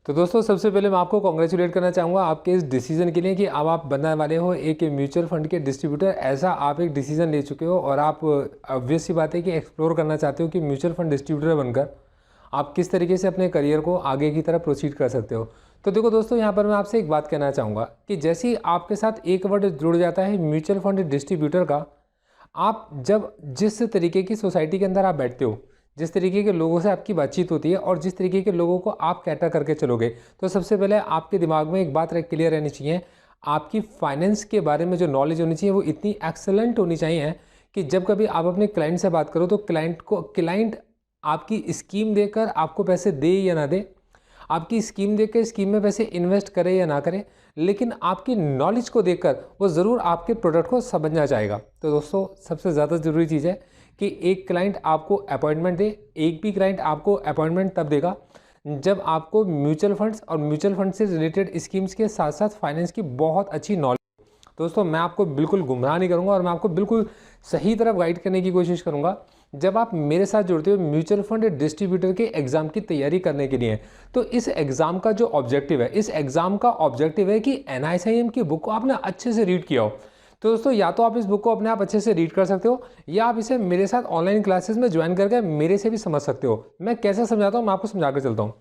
तो दोस्तों सबसे पहले मैं आपको कॉन्ग्रेचुलेट करना चाहूँगा आपके इस डिसीजन के लिए कि अब आप बनने वाले हो एक म्यूचुअल फंड के डिस्ट्रीब्यूटर। ऐसा आप एक डिसीजन ले चुके हो और आप ऑब्वियस सी बात है कि एक्सप्लोर करना चाहते हो कि म्यूचुअल फंड डिस्ट्रीब्यूटर बनकर आप किस तरीके से अपने करियर को आगे की तरफ प्रोसीड कर सकते हो। तो देखो दोस्तों, यहाँ पर मैं आपसे एक बात कहना चाहूँगा कि जैसे ही आपके साथ एक वर्ड जुड़ जाता है म्यूचुअल फंड डिस्ट्रीब्यूटर का, आप जब जिस तरीके की सोसाइटी के अंदर आप बैठते हो, जिस तरीके के लोगों से आपकी बातचीत होती है और जिस तरीके के लोगों को आप कैटर करके चलोगे, तो सबसे पहले आपके दिमाग में एक बात क्लियर रहनी चाहिए। आपकी फाइनेंस के बारे में जो नॉलेज होनी चाहिए वो इतनी एक्सेलेंट होनी चाहिए कि जब कभी आप अपने क्लाइंट से बात करो तो क्लाइंट आपकी स्कीम देकर आपको पैसे दे या ना दे, आपकी स्कीम देखकर स्कीम में पैसे इन्वेस्ट करे या ना करे, लेकिन आपकी नॉलेज को देखकर वो ज़रूर आपके प्रोडक्ट को समझना चाहेगा। तो दोस्तों सबसे ज़्यादा ज़रूरी चीज़ है कि एक क्लाइंट आपको अपॉइंटमेंट दे। एक भी क्लाइंट आपको अपॉइंटमेंट तब देगा जब आपको म्यूचुअल फंड्स और म्यूचुअल फंड से रिलेटेड स्कीम्स के साथ साथ फाइनेंस की बहुत अच्छी नॉलेज। दोस्तों मैं आपको बिल्कुल गुमराह नहीं करूंगा और मैं आपको बिल्कुल सही तरफ गाइड करने की कोशिश करूंगा। जब आप मेरे साथ जुड़ते हो म्यूचुअल फंड डिस्ट्रीब्यूटर के एग्जाम की तैयारी करने के लिए, तो इस एग्जाम का जो ऑब्जेक्टिव है, इस एग्जाम का ऑब्जेक्टिव है कि NISIM की बुक को आपने अच्छे से रीड किया हो। तो दोस्तों या तो आप इस बुक को अपने आप अच्छे से रीड कर सकते हो या आप इसे मेरे साथ ऑनलाइन क्लासेस में ज्वाइन करके मेरे से भी समझ सकते हो। मैं कैसे समझाता हूँ मैं आपको समझा कर चलता हूँ।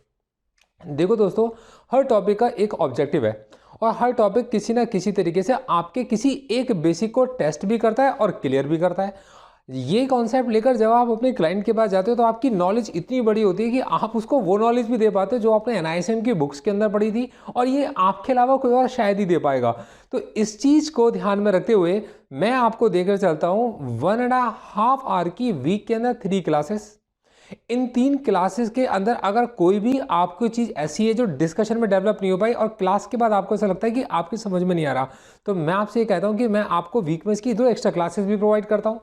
देखो दोस्तों, हर टॉपिक का एक ऑब्जेक्टिव है और हर टॉपिक किसी ना किसी तरीके से आपके किसी एक बेसिक को टेस्ट भी करता है और क्लियर भी करता है। ये कॉन्सेप्ट लेकर जब आप अपने क्लाइंट के पास जाते हो तो आपकी नॉलेज इतनी बड़ी होती है कि आप उसको वो नॉलेज भी दे पाते हो जो आपने NISM की बुक्स के अंदर पढ़ी थी और ये आपके अलावा कोई और शायद ही दे पाएगा। तो इस चीज़ को ध्यान में रखते हुए मैं आपको देकर चलता हूँ 1.5 आवर की वीक के अंदर 3 क्लासेस। इन 3 क्लासेस के अंदर अगर कोई भी आपको चीज़ ऐसी है जो डिस्कशन में डेवलप नहीं हो पाई और क्लास के बाद आपको ऐसा लगता है कि आपकी समझ में नहीं आ रहा, तो मैं आपसे ये कहता हूँ कि मैं आपको वीक में इसकी 2 एक्स्ट्रा क्लासेस भी प्रोवाइड करता हूँ।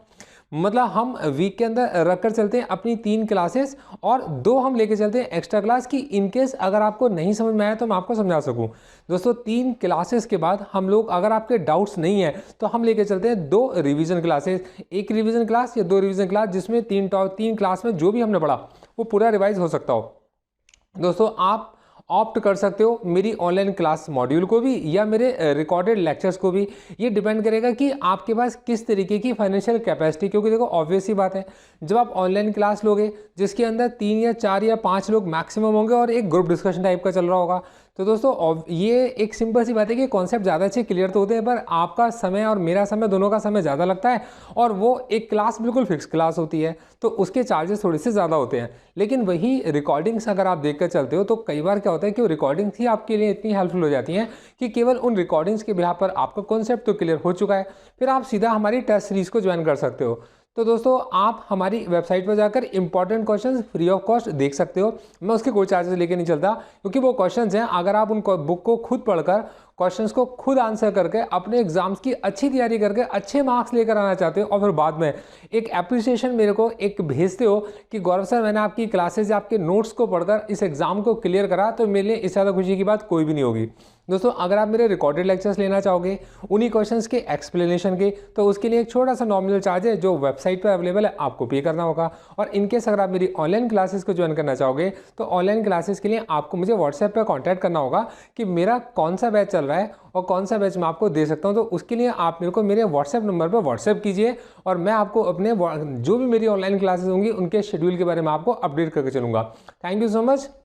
मतलब हम वीक के अंदर रखकर चलते हैं अपनी 3 क्लासेस और 2 हम लेके चलते हैं एक्स्ट्रा क्लास की इनकेस अगर आपको नहीं समझ में आया तो मैं आपको समझा सकूं। दोस्तों 3 क्लासेस के बाद हम लोग अगर आपके डाउट्स नहीं है तो हम लेके चलते हैं 2 रिवीजन क्लासेस, एक रिवीजन क्लास या 2 रिवीजन क्लास, जिसमें 3 क्लास में जो भी हमने पढ़ा वो पूरा रिवाइज हो सकता हो। दोस्तों आप ऑप्ट कर सकते हो मेरी ऑनलाइन क्लास मॉड्यूल को भी या मेरे रिकॉर्डेड लेक्चर्स को भी। ये डिपेंड करेगा कि आपके पास किस तरीके की फाइनेंशियल कैपेसिटी, क्योंकि देखो ऑब्वियस सी बात है जब आप ऑनलाइन क्लास लोगे जिसके अंदर 3 या 4 या 5 लोग मैक्सिमम होंगे और एक ग्रुप डिस्कशन टाइप का चल रहा होगा, तो दोस्तों ये एक सिंपल सी बात है कि कॉन्सेप्ट ज़्यादा अच्छे क्लियर तो होते हैं पर आपका समय और मेरा समय दोनों का समय ज़्यादा लगता है और वो एक क्लास बिल्कुल फिक्स क्लास होती है तो उसके चार्जेस थोड़े से ज़्यादा होते हैं। लेकिन वही रिकॉर्डिंग्स अगर आप देखकर चलते हो तो कई बार क्या होता है कि वो रिकॉर्डिंग्स ही आपके लिए इतनी हेल्पफुल हो जाती हैं कि केवल उन रिकॉर्डिंग्स के बिहाफ पर आपका कॉन्सेप्ट तो क्लियर हो चुका है, फिर आप सीधा हमारी टेस्ट सीरीज़ को ज्वाइन कर सकते हो। तो दोस्तों आप हमारी वेबसाइट पर जाकर important questions free of cost देख सकते हो। मैं उसके कोई चार्जेस लेके नहीं चलता क्योंकि वो क्वेश्चंस हैं, अगर आप उन बुक को खुद पढ़कर क्वेश्चंस को खुद आंसर करके अपने एग्जाम्स की अच्छी तैयारी करके अच्छे मार्क्स लेकर आना चाहते हो और फिर बाद में एक एप्रिसिएशन मेरे को एक भेजते हो कि गौरव सर मैंने आपकी क्लासेज आपके नोट्स को पढ़कर इस एग्जाम को क्लियर करा, तो मेरे लिए इससे ज़्यादा खुशी की बात कोई भी नहीं होगी। दोस्तों अगर आप मेरे रिकॉर्डेड लेक्चर्स लेना चाहोगे उन्हीं क्वेश्चंस के एक्सप्लेनेशन के, तो उसके लिए एक छोटा सा नॉमिनल चार्ज है जो वेबसाइट पर अवेलेबल है, आपको पे करना होगा। और इनकेस अगर आप मेरी ऑनलाइन क्लासेस को ज्वाइन करना चाहोगे तो ऑनलाइन क्लासेस के लिए आपको मुझे व्हाट्सएप पर कॉन्टैक्ट करना होगा कि मेरा कौन सा बैच चल रहा है और कौन सा बैच मैं आपको दे सकता हूं। तो उसके लिए आप मेरे को मेरे व्हाट्सएप नंबर पर व्हाट्सएप कीजिए और मैं आपको अपने जो भी मेरी ऑनलाइन क्लासेस होंगी उनके शेड्यूल के बारे में आपको अपडेट करके चलूँगा। Thank you so much.